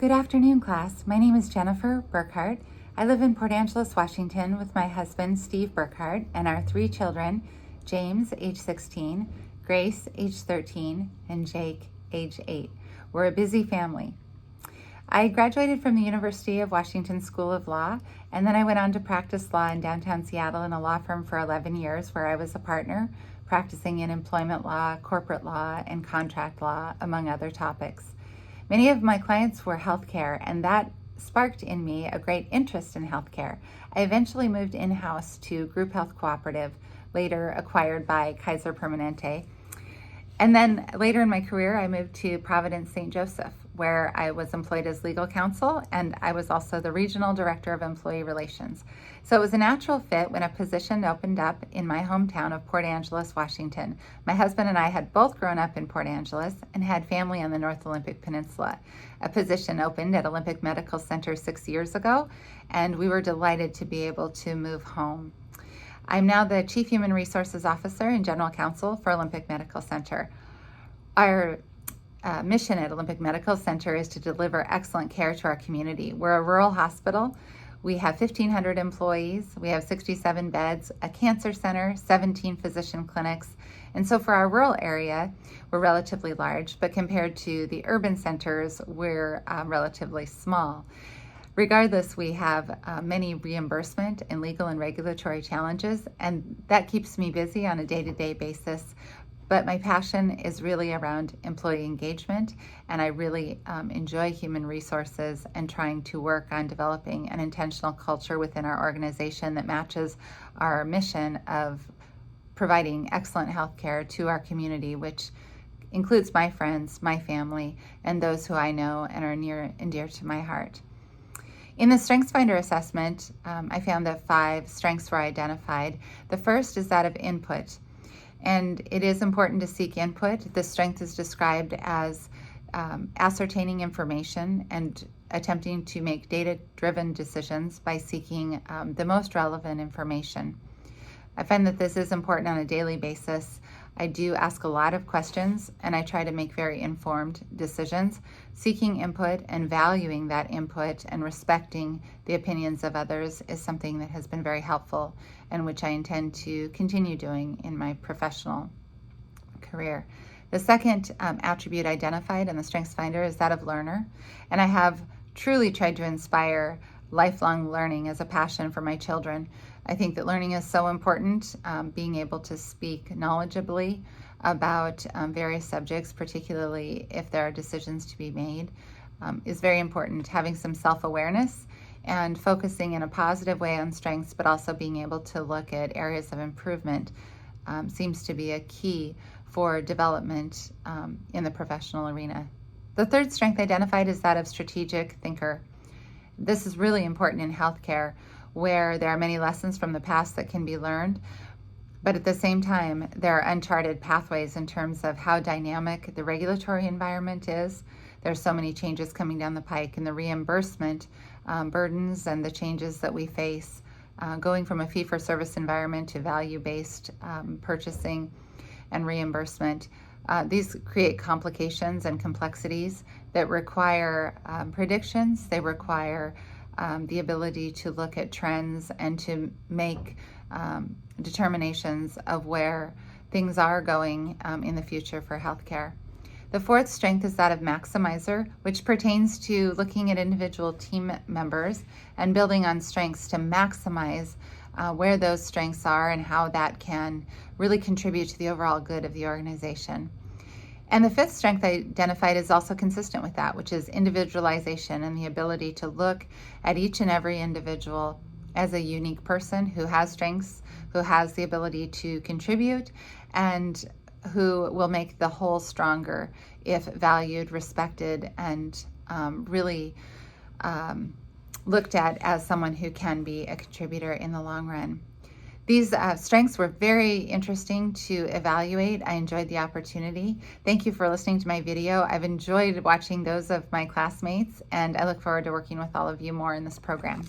Good afternoon, class. My name is Jennifer Burkhardt. I live in Port Angeles, Washington with my husband, Steve Burkhardt, and our three children, James, age 16, Grace, age 13, and Jake, age 8. We're a busy family. I graduated from the University of Washington School of Law, and then I went on to practice law in downtown Seattle in a law firm for 11 years, where I was a partner, practicing in employment law, corporate law, and contract law, among other topics. Many of my clients were healthcare, and that sparked in me a great interest in healthcare. I eventually moved in-house to Group Health Cooperative, later acquired by Kaiser Permanente. And then later in my career, I moved to Providence St. Joseph, where I was employed as legal counsel, and I was also the regional director of employee relations. So it was a natural fit when a position opened up in my hometown of Port Angeles, Washington. My husband and I had both grown up in Port Angeles and had family on the North Olympic Peninsula. A position opened at Olympic Medical Center 6 years ago, and we were delighted to be able to move home. I'm now the Chief Human Resources Officer and General Counsel for Olympic Medical Center. Our mission at Olympic Medical Center is to deliver excellent care to our community. We're a rural hospital. We have 1,500 employees. We have 67 beds, a cancer center, 17 physician clinics. And so for our rural area, we're relatively large, but compared to the urban centers, we're relatively small. Regardless, we have many reimbursement and legal and regulatory challenges, and that keeps me busy on a day-to-day basis. But my passion is really around employee engagement, and I really enjoy human resources and trying to work on developing an intentional culture within our organization that matches our mission of providing excellent health care to our community, which includes my friends, my family, and those who I know and are near and dear to my heart. In the StrengthsFinder assessment, I found that 5 strengths were identified. The first is that of input. And it is important to seek input. This strength is described as ascertaining information and attempting to make data-driven decisions by seeking the most relevant information. I find that this is important on a daily basis. I do ask a lot of questions, and I try to make very informed decisions. Seeking input and valuing that input and respecting the opinions of others is something that has been very helpful and which I intend to continue doing in my professional career. The second attribute identified in the StrengthsFinder is that of learner, and I have truly tried to inspire lifelong learning as a passion for my children. I think that learning is so important. Being able to speak knowledgeably about various subjects, particularly if there are decisions to be made, is very important. Having some self-awareness and focusing in a positive way on strengths, but also being able to look at areas of improvement seems to be a key for development in the professional arena. The third strength identified is that of strategic thinker. This is really important in healthcare, where there are many lessons from the past that can be learned, but at the same time, there are uncharted pathways in terms of how dynamic the regulatory environment is. There's so many changes coming down the pike, and the reimbursement burdens and the changes that we face, going from a fee-for-service environment to value-based purchasing and reimbursement. These create complications and complexities that require predictions. They require the ability to look at trends and to make determinations of where things are going in the future for healthcare. The fourth strength is that of maximizer, which pertains to looking at individual team members and building on strengths to maximize where those strengths are and how that can really contribute to the overall good of the organization. And the fifth strength identified is also consistent with that, which is individualization and the ability to look at each and every individual as a unique person who has strengths, who has the ability to contribute, and who will make the whole stronger if valued, respected, and really looked at as someone who can be a contributor in the long run. These strengths were very interesting to evaluate. I enjoyed the opportunity. Thank you for listening to my video. I've enjoyed watching those of my classmates, and I look forward to working with all of you more in this program.